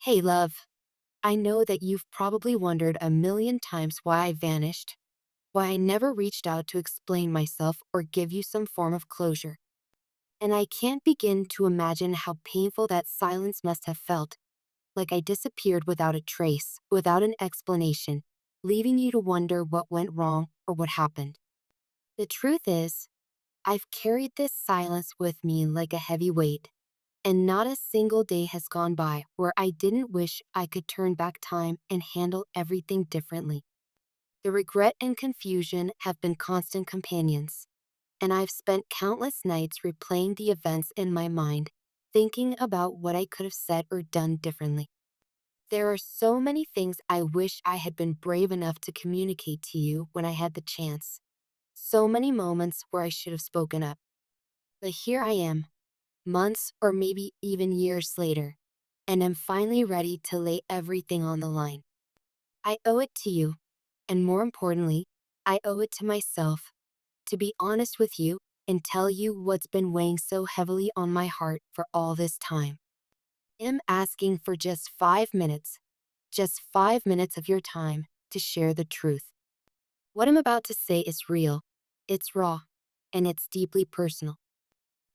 Hey, love. I know that you've probably wondered a million times why I vanished, why I never reached out to explain myself or give you some form of closure. And I can't begin to imagine how painful that silence must have felt, like I disappeared without a trace, without an explanation, leaving you to wonder what went wrong or what happened. The truth is, I've carried this silence with me like a heavy weight. And not a single day has gone by where I didn't wish I could turn back time and handle everything differently. The regret and confusion have been constant companions, and I've spent countless nights replaying the events in my mind, thinking about what I could have said or done differently. There are so many things I wish I had been brave enough to communicate to you when I had the chance. So many moments where I should have spoken up. But here I am, months or maybe even years later, and I'm finally ready to lay everything on the line. I owe it to you, and more importantly, I owe it to myself to be honest with you and tell you what's been weighing so heavily on my heart for all this time. I'm asking for just 5 minutes of your time to share the truth. What I'm about to say is real, it's raw, and it's deeply personal.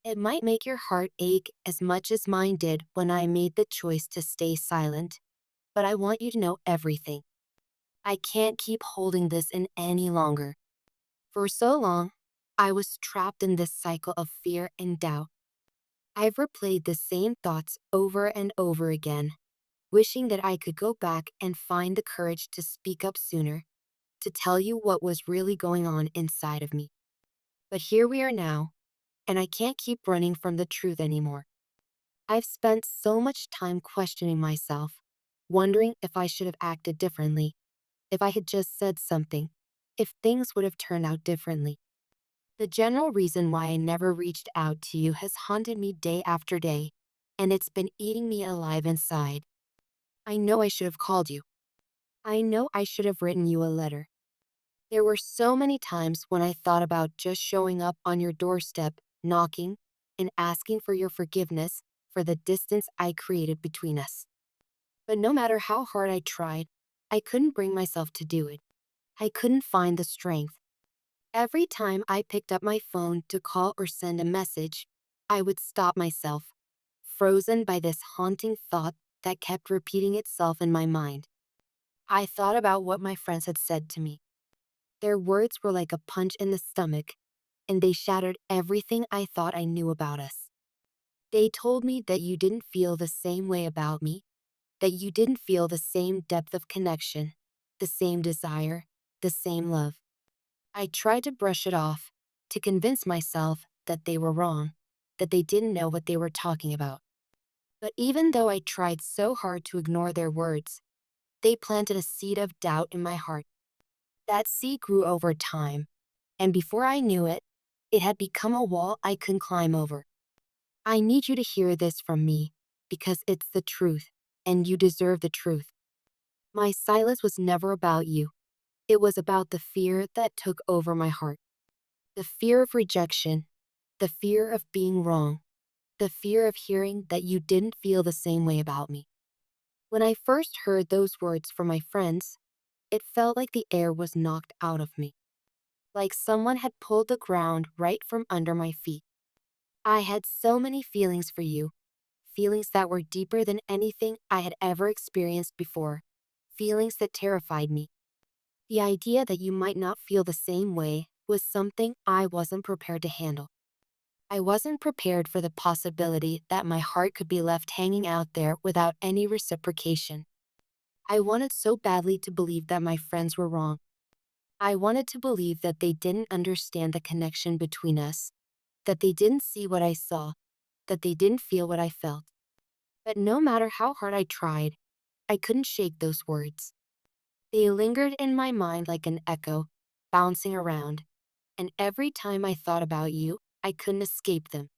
It might make your heart ache as much as mine did when I made the choice to stay silent, but I want you to know everything. I can't keep holding this in any longer. For so long, I was trapped in this cycle of fear and doubt. I've replayed the same thoughts over and over again, wishing that I could go back and find the courage to speak up sooner, to tell you what was really going on inside of me. But here we are now, and I can't keep running from the truth anymore. I've spent so much time questioning myself, wondering if I should have acted differently, if I had just said something, if things would have turned out differently. The general reason why I never reached out to you has haunted me day after day, and it's been eating me alive inside. I know I should have called you. I know I should have written you a letter. There were so many times when I thought about just showing up on your doorstep, knocking, and asking for your forgiveness for the distance I created between us. But no matter how hard I tried, I couldn't bring myself to do it. I couldn't find the strength. Every time I picked up my phone to call or send a message, I would stop myself, frozen by this haunting thought that kept repeating itself in my mind. I thought about what my friends had said to me. Their words were like a punch in the stomach, and they shattered everything I thought I knew about us. They told me that you didn't feel the same way about me, that you didn't feel the same depth of connection, the same desire, the same love. I tried to brush it off, to convince myself that they were wrong, that they didn't know what they were talking about. But even though I tried so hard to ignore their words, they planted a seed of doubt in my heart. That seed grew over time, and before I knew it, it had become a wall I couldn't climb over. I need you to hear this from me, because it's the truth, and you deserve the truth. My silence was never about you. It was about the fear that took over my heart. The fear of rejection, the fear of being wrong, the fear of hearing that you didn't feel the same way about me. When I first heard those words from my friends, it felt like the air was knocked out of me, like someone had pulled the ground right from under my feet. I had so many feelings for you, feelings that were deeper than anything I had ever experienced before, feelings that terrified me. The idea that you might not feel the same way was something I wasn't prepared to handle. I wasn't prepared for the possibility that my heart could be left hanging out there without any reciprocation. I wanted so badly to believe that my friends were wrong. I wanted to believe that they didn't understand the connection between us, that they didn't see what I saw, that they didn't feel what I felt. But no matter how hard I tried, I couldn't shake those words. They lingered in my mind like an echo, bouncing around, and every time I thought about you, I couldn't escape them.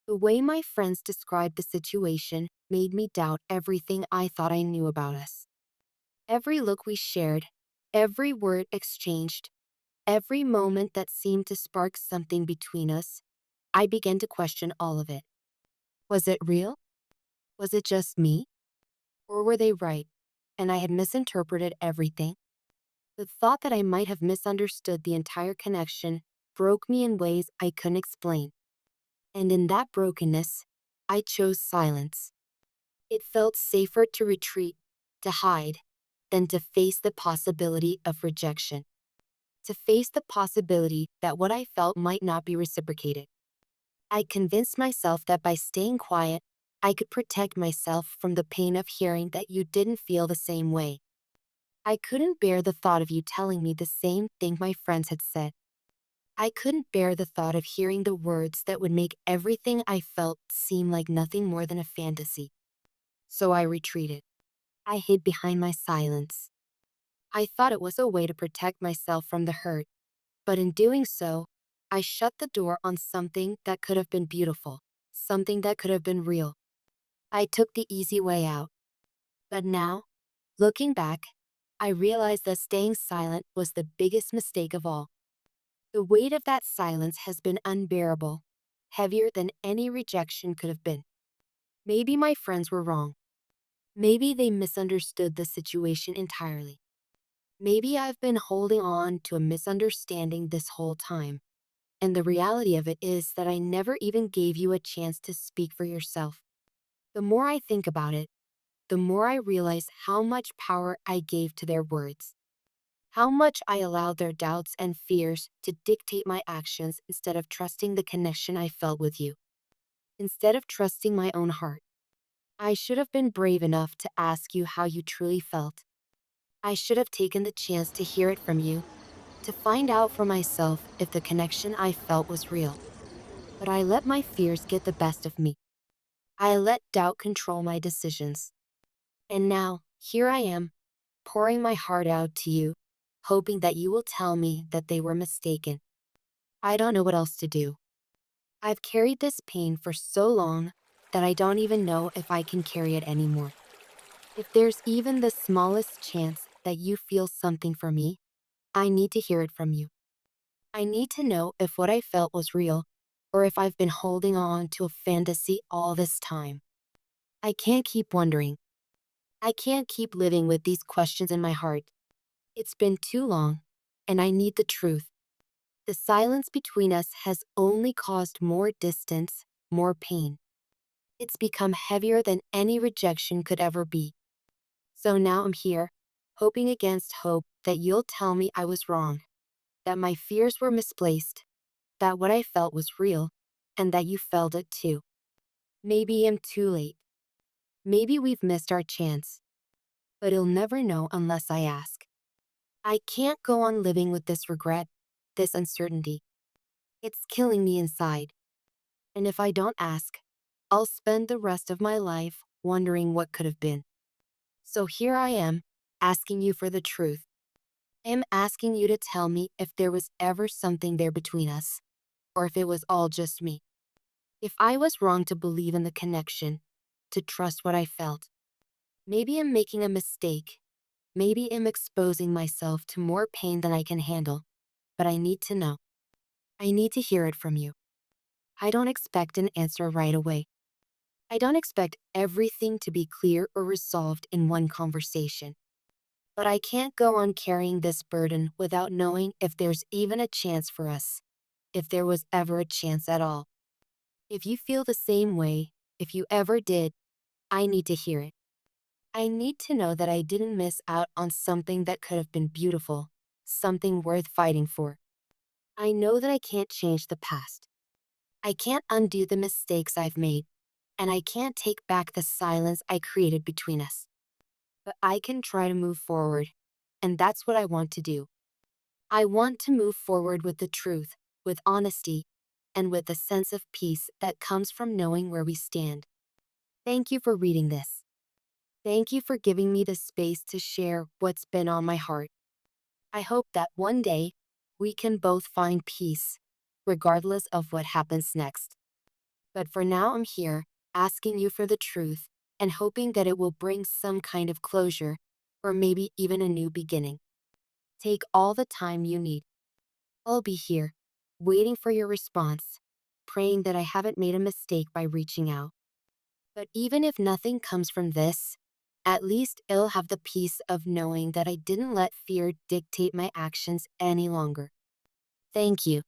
The way my friends described the situation made me doubt everything I thought I knew about us. Every look we shared, every word exchanged, every moment that seemed to spark something between us, I began to question all of it. Was it real? Was it just me? Or were they right, and I had misinterpreted everything? The thought that I might have misunderstood the entire connection broke me in ways I couldn't explain. And in that brokenness, I chose silence. It felt safer to retreat, to hide, than to face the possibility of rejection. To face the possibility that what I felt might not be reciprocated. I convinced myself that by staying quiet, I could protect myself from the pain of hearing that you didn't feel the same way. I couldn't bear the thought of you telling me the same thing my friends had said. I couldn't bear the thought of hearing the words that would make everything I felt seem like nothing more than a fantasy. So I retreated. I hid behind my silence. I thought it was a way to protect myself from the hurt, but in doing so, I shut the door on something that could have been beautiful, something that could have been real. I took the easy way out. But now, looking back, I realized that staying silent was the biggest mistake of all. The weight of that silence has been unbearable, heavier than any rejection could have been. Maybe my friends were wrong. Maybe they misunderstood the situation entirely. Maybe I've been holding on to a misunderstanding this whole time. And the reality of it is that I never even gave you a chance to speak for yourself. The more I think about it, the more I realize how much power I gave to their words. How much I allowed their doubts and fears to dictate my actions instead of trusting the connection I felt with you. Instead of trusting my own heart. I should have been brave enough to ask you how you truly felt. I should have taken the chance to hear it from you, to find out for myself if the connection I felt was real. But I let my fears get the best of me. I let doubt control my decisions. And now, here I am, pouring my heart out to you, hoping that you will tell me that they were mistaken. I don't know what else to do. I've carried this pain for so long that I don't even know if I can carry it anymore. If there's even the smallest chance that you feel something for me, I need to hear it from you. I need to know if what I felt was real, or if I've been holding on to a fantasy all this time. I can't keep wondering. I can't keep living with these questions in my heart. It's been too long, and I need the truth. The silence between us has only caused more distance, more pain. It's become heavier than any rejection could ever be. So now I'm here, hoping against hope that you'll tell me I was wrong, that my fears were misplaced, that what I felt was real, and that you felt it too. Maybe I'm too late. Maybe we've missed our chance. But you'll never know unless I ask. I can't go on living with this regret, this uncertainty. It's killing me inside. And if I don't ask, I'll spend the rest of my life wondering what could have been. So here I am, asking you for the truth. I'm asking you to tell me if there was ever something there between us, or if it was all just me. If I was wrong to believe in the connection, to trust what I felt. Maybe I'm making a mistake. Maybe I'm exposing myself to more pain than I can handle. But I need to know. I need to hear it from you. I don't expect an answer right away. I don't expect everything to be clear or resolved in one conversation. But I can't go on carrying this burden without knowing if there's even a chance for us. If there was ever a chance at all. If you feel the same way, if you ever did, I need to hear it. I need to know that I didn't miss out on something that could have been beautiful, something worth fighting for. I know that I can't change the past. I can't undo the mistakes I've made, and I can't take back the silence I created between us. But I can try to move forward, and that's what I want to do. I want to move forward with the truth, with honesty, and with the sense of peace that comes from knowing where we stand. Thank you for reading this. Thank you for giving me the space to share what's been on my heart. I hope that one day we can both find peace, regardless of what happens next. But for now, I'm here, asking you for the truth and hoping that it will bring some kind of closure, or maybe even a new beginning. Take all the time you need. I'll be here, waiting for your response, praying that I haven't made a mistake by reaching out. But even if nothing comes from this, At least it'll have the peace of knowing that I didn't let fear dictate my actions any longer. Thank you.